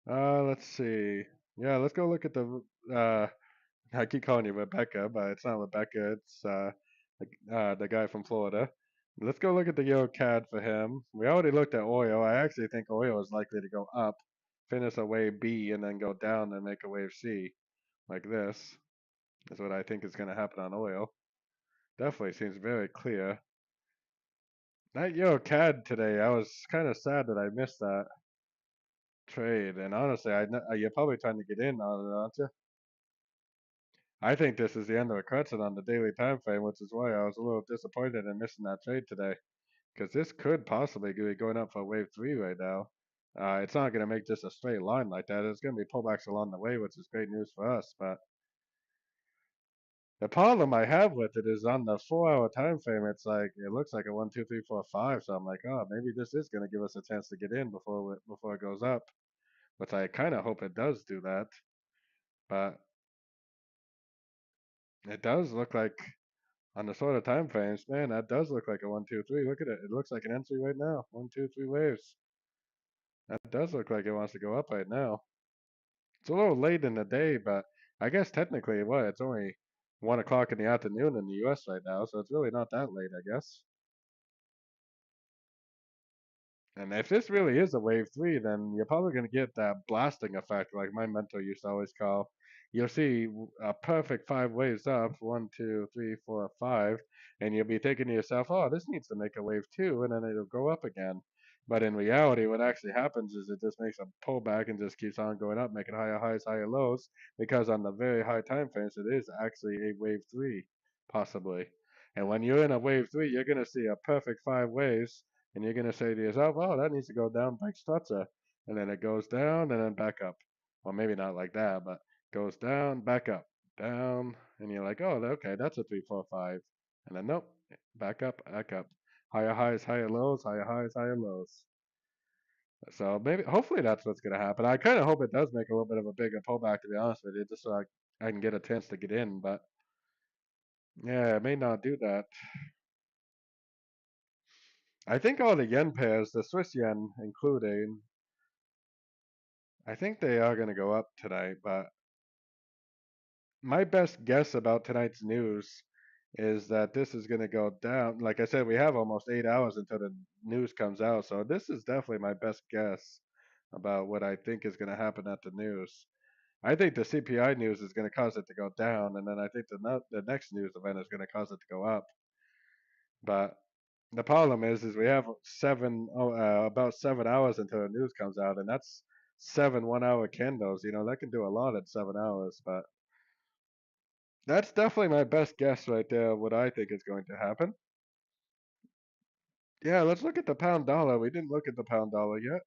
Let's see. Yeah, let's go look at uh I keep calling you Rebecca, but it's not Rebecca. It's the guy from Florida. Let's go look at the Euro CAD for him. We already looked at oil. I actually think oil is likely to go up, finish a wave B, and then go down and make a wave C, like this. Is what I think is going to happen on oil. Definitely seems very clear. That Euro CAD today, I was kind of sad that I missed that trade. And honestly, you're probably trying to get in on it, aren't you? I think this is the end of the correction on the daily time frame, which is why I was a little disappointed in missing that trade today. Because this could possibly be going up for wave three right now. It's not going to make just a straight line like that. It's going to be pullbacks along the way, which is great news for us. But the problem I have with it is on the 4 hour time frame, it's like it looks like a one, two, three, four, five. So I'm like, oh, maybe this is going to give us a chance to get in before it goes up, which I kind of hope it does do that. But it does look like on the sort of time frames, man, that does look like a one, two, three. Look at it. It looks like an entry right now. One, two, three waves. That does look like it wants to go up right now. It's a little late in the day, but I guess technically, what? It's only 1 o'clock in the afternoon in the U.S. right now, so it's really not that late, I guess. And if this really is a wave three, then you're probably going to get that blasting effect, like my mentor used to always call. You'll see a perfect five waves up, one, two, three, four, five, and you'll be thinking to yourself, "Oh, this needs to make a wave two," and then it'll go up again. But in reality, what actually happens is it just makes a pullback and just keeps on going up, making higher highs, higher lows, because on the very high time frames, it is actually a wave three, possibly. And when you're in a wave three, you're going to see a perfect five waves and you're going to say to yourself, oh, that needs to go down by structure. And then it goes down and then back up. Well, maybe not like that, but goes down, back up, down. And you're like, oh, okay, that's a three, four, five. And then, nope, back up, back up. Higher highs, higher lows, higher highs, higher lows. So maybe, hopefully that's what's going to happen. I kind of hope it does make a little bit of a bigger pullback, to be honest with you, just so I can get a chance to get in. But yeah, it may not do that. I think all the yen pairs, the Swiss yen including, I think they are going to go up tonight, but my best guess about tonight's news is that this is going to go down. Like I said, we have almost 8 hours until the news comes out, so this is definitely my best guess about what I think is going to happen at the news. I think the CPI news is going to cause it to go down, and then I think the next news event is going to cause it to go up. But the problem is we have about 7 hours until the news comes out, and that's seven 1 hour candles. You know, that can do a lot at 7 hours. But that's definitely my best guess right there. What I think is going to happen. Yeah, let's look at the pound dollar. We didn't look at the pound dollar yet.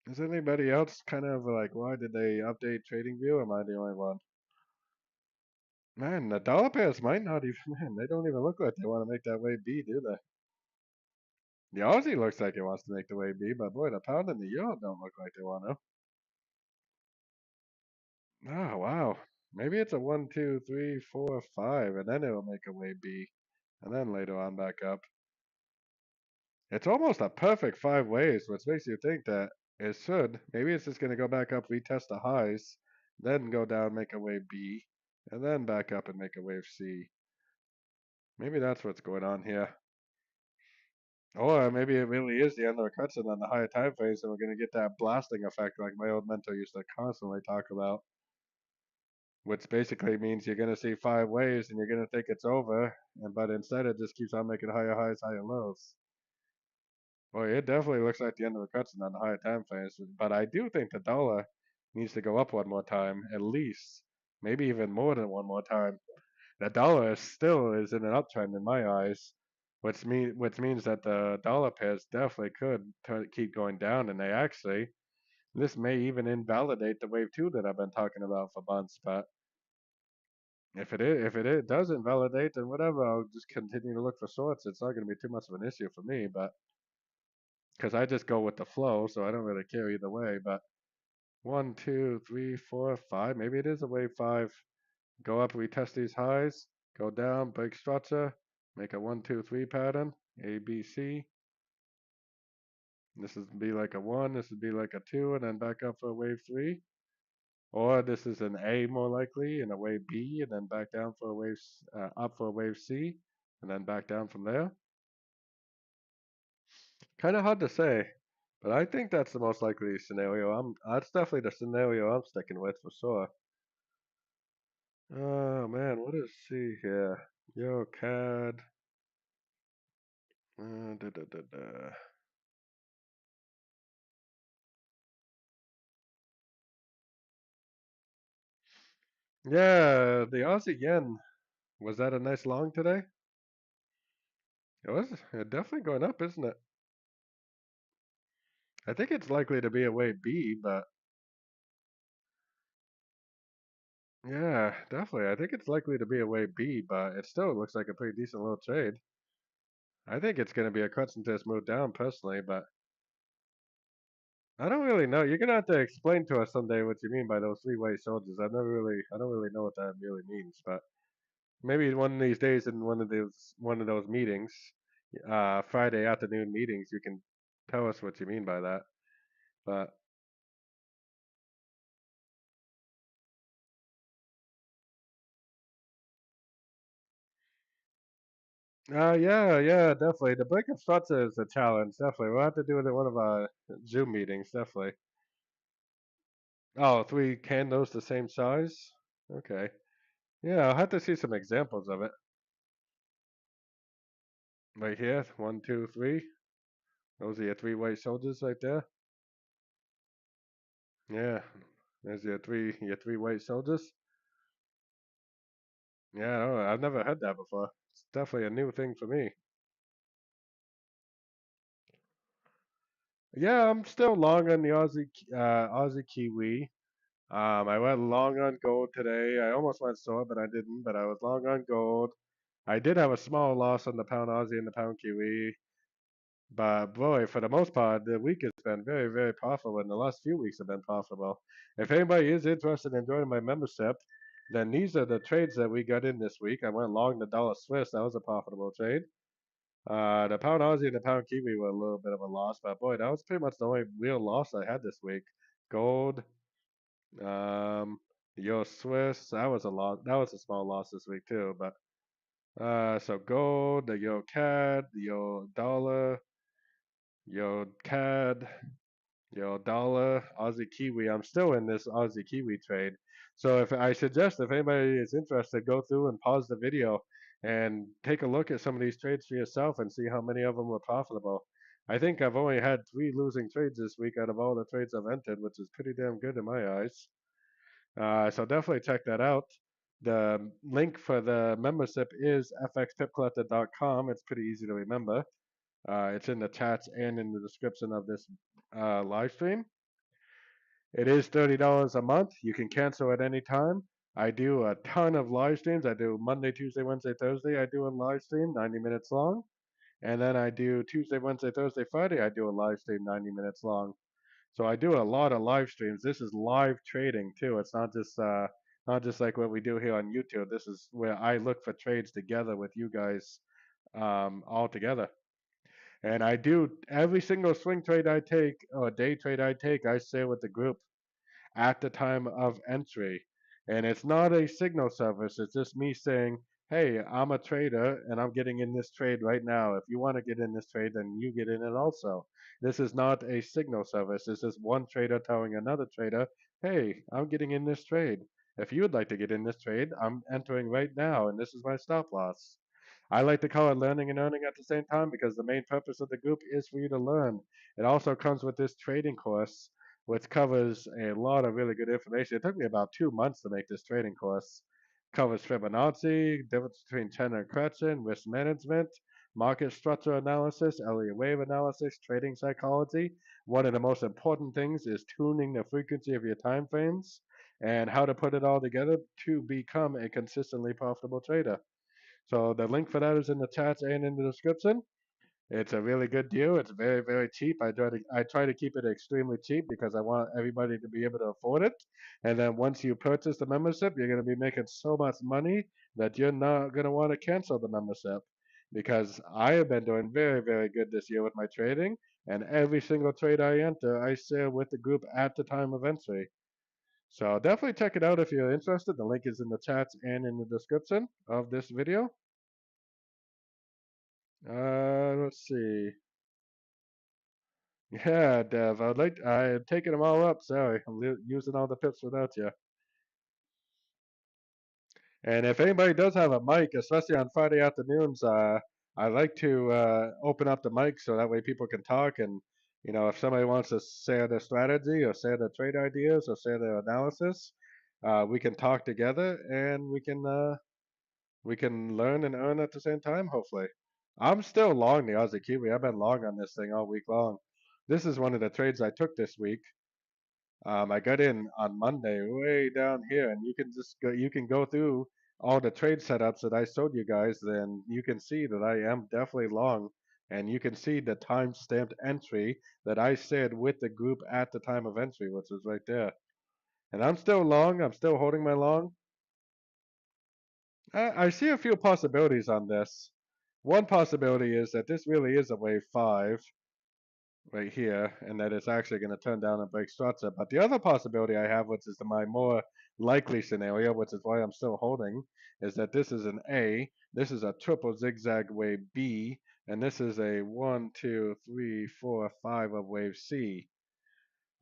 Is anybody else kind of like, why did they update Trading View? Or am I the only one? Man, the dollar pairs might not even. Man, they don't even look like they want to make that wave B, do they? The Aussie looks like it wants to make the wave B, but boy, the pound and the euro don't look like they want to. Oh wow. Maybe it's a one, two, three, four, five, and then it'll make a wave B, and then later on back up. It's almost a perfect five ways, which makes you think that it should. Maybe it's just gonna go back up, retest the highs, then go down, make a wave B, and then back up and make a wave C. Maybe that's what's going on here. Or maybe it really is the end of the cutscene on the higher time phase, and we're gonna get that blasting effect like my old mentor used to constantly talk about, which basically means you're gonna see five waves and you're gonna think it's over, and but instead it just keeps on making higher highs, higher lows. Well, it definitely looks like the end of the cutscene on the higher time phase, but I do think the dollar needs to go up one more time, at least, maybe even more than one more time. The dollar still is in an uptrend in my eyes, which means that the dollar pairs definitely could keep going down, and they actually this may even invalidate the wave two that I've been talking about for months. But if it does invalidate, then whatever, I'll just continue to look for shorts. It's not going to be too much of an issue for me, but because I just go with the flow, so I don't really care either way. But one, two, three, four, five. Maybe it is a wave five. Go up, retest these highs. Go down, break structure. Make a one, two, three pattern. A, B, C. This would be like a one. This would be like a two, and then back up for a wave three. Or this is an A more likely, and a wave B, and then back down for a wave up for a wave C, and then back down from there. Kind of hard to say, but I think that's the most likely scenario. That's definitely the scenario I'm sticking with for sure. Oh man, what is C here? Yo, CAD. Da, da, da, da. Yeah, the Aussie yen. Was that a nice long today? It was definitely going up, isn't it? I think it's likely to be a wave B, but yeah, definitely. I think it's likely to be a wave B, but it still looks like a pretty decent little trade. I think it's going to be a crutch and test move down personally, but I don't really know. You're gonna have to explain to us someday what you mean by those three white soldiers. I don't really know what that really means, but maybe one of these days in one of those meetings, Friday afternoon meetings, you can tell us what you mean by that. But yeah, definitely. The break of structure is a challenge. Definitely, we'll have to do it at one of our Zoom meetings. Definitely. Oh, three candles the same size. Okay. Yeah, I'll have to see some examples of it. Right here, one, two, three. Those are your three white soldiers right there. Yeah, there's your three white soldiers. Yeah, no, I've never had that before. It's definitely a new thing for me. Yeah, I'm still long on the Aussie Kiwi. I went long on gold today. I almost went short, but I didn't. But I was long on gold. I did have a small loss on the pound Aussie and the pound Kiwi. But boy, for the most part, the week has been very, very profitable, and the last few weeks have been profitable. If anybody is interested in joining my membership, then these are the trades that we got in this week. I went long the dollar Swiss. That was a profitable trade. The pound Aussie and the pound Kiwi were a little bit of a loss, but boy, that was pretty much the only real loss I had this week. Gold, um, Euro Swiss, that was a loss. That was a small loss this week too. But so gold, the Euro CAD, the Euro dollar, Euro CAD, Euro dollar, Aussie Kiwi. I'm still in this Aussie Kiwi trade. So if I suggest if anybody is interested, go through and pause the video and take a look at some of these trades for yourself and see how many of them were profitable. I think I've only had three losing trades this week out of all the trades I've entered, which is pretty damn good in my eyes. So definitely check that out. The link for the membership is fxpipcollector.com. It's pretty easy to remember. It's in the chats and in the description of this live stream. It is $30 a month. You can cancel at any time. I do a ton of live streams. I do Monday, Tuesday, Wednesday, Thursday. I do a live stream, 90 minutes long. And then I do Tuesday, Wednesday, Thursday, Friday. I do a live stream, 90 minutes long. So I do a lot of live streams. This is live trading too. It's not just like what we do here on YouTube. This is where I look for trades together with you guys all together. And I do every single swing trade I take or day trade I take, I share with the group at the time of entry. And it's not a signal service, it's just me saying, hey, I'm a trader and I'm getting in this trade right now. If you want to get in this trade, then you get in it also. This is not a signal service. This is one trader telling another trader, hey, I'm getting in this trade. If you would like to get in this trade, I'm entering right now and this is my stop loss. I like to call it learning and earning at the same time because the main purpose of the group is for you to learn. It also comes with this trading course, which covers a lot of really good information. It took me about 2 months to make this trading course. Covers Fibonacci, difference between tenor and correction, risk management, market structure analysis, Elliott wave analysis, trading psychology. One of the most important things is tuning the frequency of your time frames and how to put it all together to become a consistently profitable trader. So the link for that is in the chat and in the description. It's a really good deal. It's very, very cheap. I try to keep it extremely cheap because I want everybody to be able to afford it. And then once you purchase the membership, you're going to be making so much money that you're not going to want to cancel the membership. Because I have been doing very, very good this year with my trading, and every single trade I enter, I share with the group at the time of entry. So definitely check it out if you're interested. The link is in the chat and in the description of this video. Let's see. Yeah, Dev. I had taken them all up. Sorry, I'm using all the pips without you. And if anybody does have a mic, especially on Friday afternoons, I like to open up the mic so that way people can talk. And if somebody wants to share their strategy or share their trade ideas or share their analysis, we can talk together and we can learn and earn at the same time. Hopefully, I'm still long the Aussie Kiwi. I've been long on this thing all week long. This is one of the trades I took this week. I got in on Monday way down here, and you can go through all the trade setups that I showed you guys, then you can see that I am definitely long, and you can see the time-stamped entry that I said with the group at the time of entry, which is right there. And I'm still long, I'm still holding my long. I see a few possibilities on this. One possibility is that this really is a wave 5, right here, and that it's actually going to turn down and break structure. But the other possibility I have, which is my more likely scenario, which is why I'm still holding, is that this is an A, this is a triple zigzag wave B, and this is a 1, 2, 3, 4, 5 of wave C.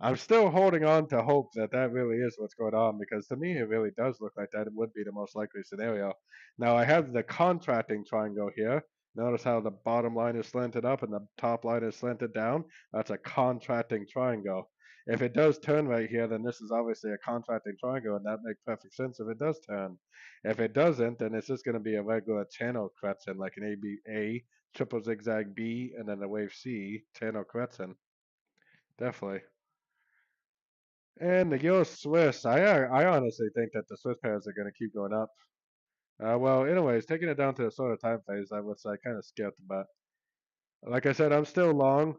I'm still holding on to hope that that really is what's going on because to me it really does look like that it would be the most likely scenario. Now I have the contracting triangle here. Notice how the bottom line is slanted up and the top line is slanted down. That's a contracting triangle. If it does turn right here, then this is obviously a contracting triangle, and that makes perfect sense if it does turn. If it doesn't, then it's just going to be a regular channel correction, like an A, triple zigzag B, and then a wave C channel correction. Definitely. And the Euro Swiss, I honestly think that the Swiss pairs are going to keep going up. Well, anyways, taking it down to the sort of time phase, I kind of skipped, but like I said, I'm still long.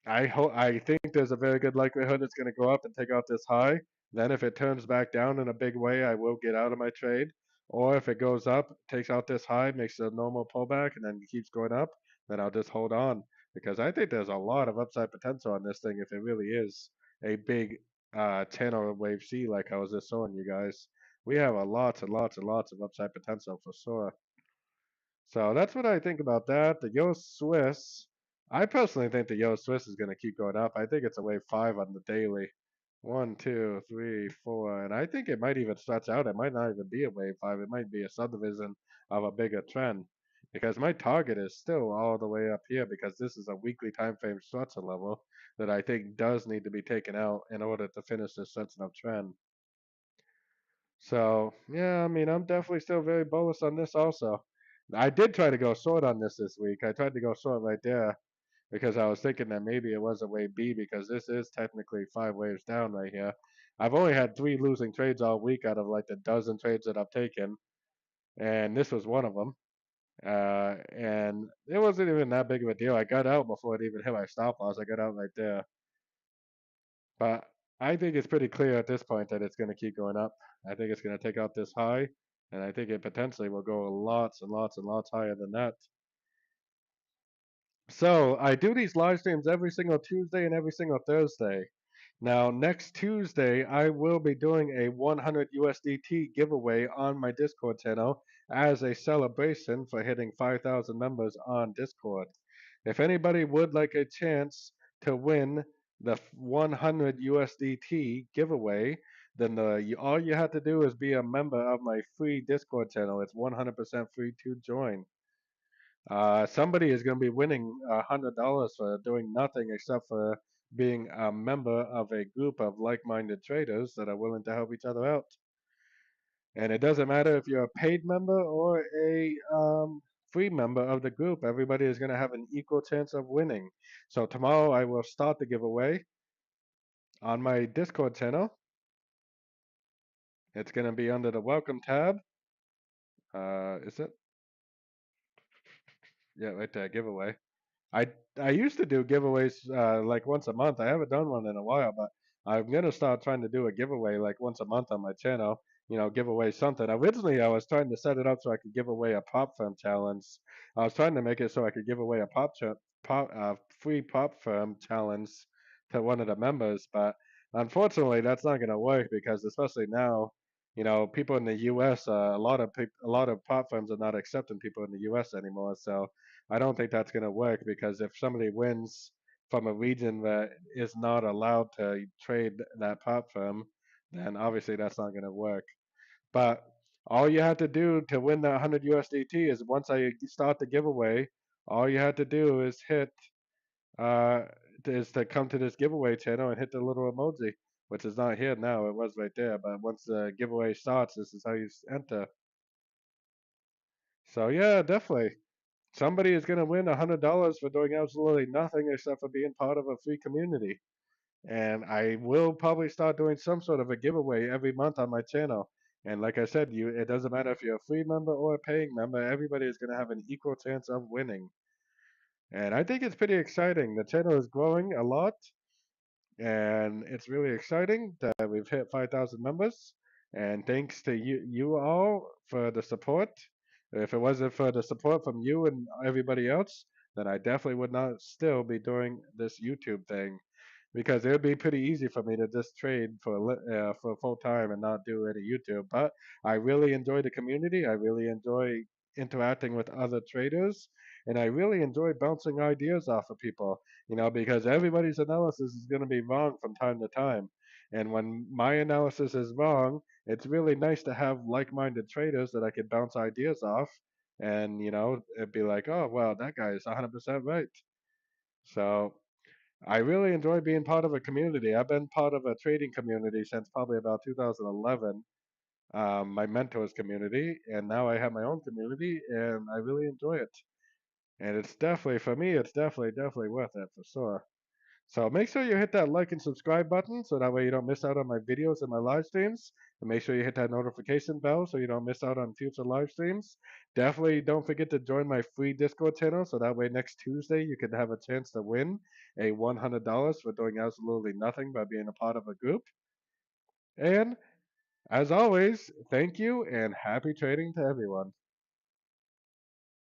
I think there's a very good likelihood it's going to go up and take out this high. Then if it turns back down in a big way, I will get out of my trade. Or if it goes up, takes out this high, makes a normal pullback, and then keeps going up, then I'll just hold on because I think there's a lot of upside potential on this thing if it really is a big channel wave C like I was just showing you guys. We have a lots and lots and lots of upside potential for sure. So that's what I think about that. The Yo Swiss, I personally think the Yo Swiss is going to keep going up. I think it's a wave 5 on the daily. 1, 2, 3, 4, and I think it might even stretch out. It might not even be a wave 5. It might be a subdivision of a bigger trend because my target is still all the way up here because this is a weekly time frame structure level that I think does need to be taken out in order to finish this sensitive trend. So yeah, I mean, I'm definitely still very bullish on this also. I did try to go short on this week. I tried to go short right there because I was thinking that maybe it was a wave B because this is technically 5 waves down right here. I've only had 3 losing trades all week out of like the dozen trades that I've taken, and this was one of them. And it wasn't even that big of a deal. I got out before it even hit my stop loss. I got out right there. But I think it's pretty clear at this point that it's going to keep going up. I think it's going to take out this high, and I think it potentially will go lots and lots and lots higher than that. So I do these live streams every single Tuesday and every single Thursday. Now, next Tuesday, I will be doing a 100 USDT giveaway on my Discord channel as a celebration for hitting 5,000 members on Discord. If anybody would like a chance to win the 100 USDT giveaway, then all you have to do is be a member of my free Discord channel. It's 100% free to join. Somebody is going to be winning $100 for doing nothing except for being a member of a group of like-minded traders that are willing to help each other out. And it doesn't matter if you're a paid member or a free member of the group. Everybody is going to have an equal chance of winning. So tomorrow I will start the giveaway on my Discord channel. It's going to be under the welcome tab. Is it? Yeah, right there, giveaway. I I used to do giveaways like once a month. I haven't done one in a while, but I'm gonna start trying to do a giveaway like once a month on my channel. Give away something. Originally, I was trying to set it up so I could give away a pop firm challenge. I was trying to make it so I could give away a free pop firm challenge to one of the members, but unfortunately, that's not gonna work because especially now, people in the U.S. A lot of pop firms are not accepting people in the U.S. anymore. So I don't think that's going to work because if somebody wins from a region that is not allowed to trade that pop firm, then obviously that's not going to work. But all you have to do to win that 100 USDT is once I start the giveaway, all you have to do uh, is to come to this giveaway channel and hit the little emoji, which is not here now. It was right there, but once the giveaway starts, this is how you enter. So yeah, definitely. Somebody is going to win $100 for doing absolutely nothing except for being part of a free community. And I will probably start doing some sort of a giveaway every month on my channel. And like I said, it doesn't matter if you're a free member or a paying member, everybody is going to have an equal chance of winning. And I think it's pretty exciting. The channel is growing a lot, and it's really exciting that we've hit 5,000 members. And thanks to you all for the support. If it wasn't for the support from you and everybody else, then I definitely would not still be doing this YouTube thing because it would be pretty easy for me to just trade for full time and not do any YouTube. But I really enjoy the community. I really enjoy interacting with other traders, and I really enjoy bouncing ideas off of people. Because everybody's analysis is going to be wrong from time to time, and when my analysis is wrong, it's really nice to have like-minded traders that I could bounce ideas off, and it'd be like, oh well, that guy is 100% right. So I really enjoy being part of a community. I've been part of a trading community since probably about 2011, my mentors community, and now I have my own community, and I really enjoy it. And it's definitely, for me, it's definitely worth it for sure. So make sure you hit that like and subscribe button so that way you don't miss out on my videos and my live streams. And make sure you hit that notification bell so you don't miss out on future live streams. Definitely don't forget to join my free Discord channel so that way next Tuesday you can have a chance to win a $100 for doing absolutely nothing by being a part of a group. And as always, thank you and happy trading to everyone.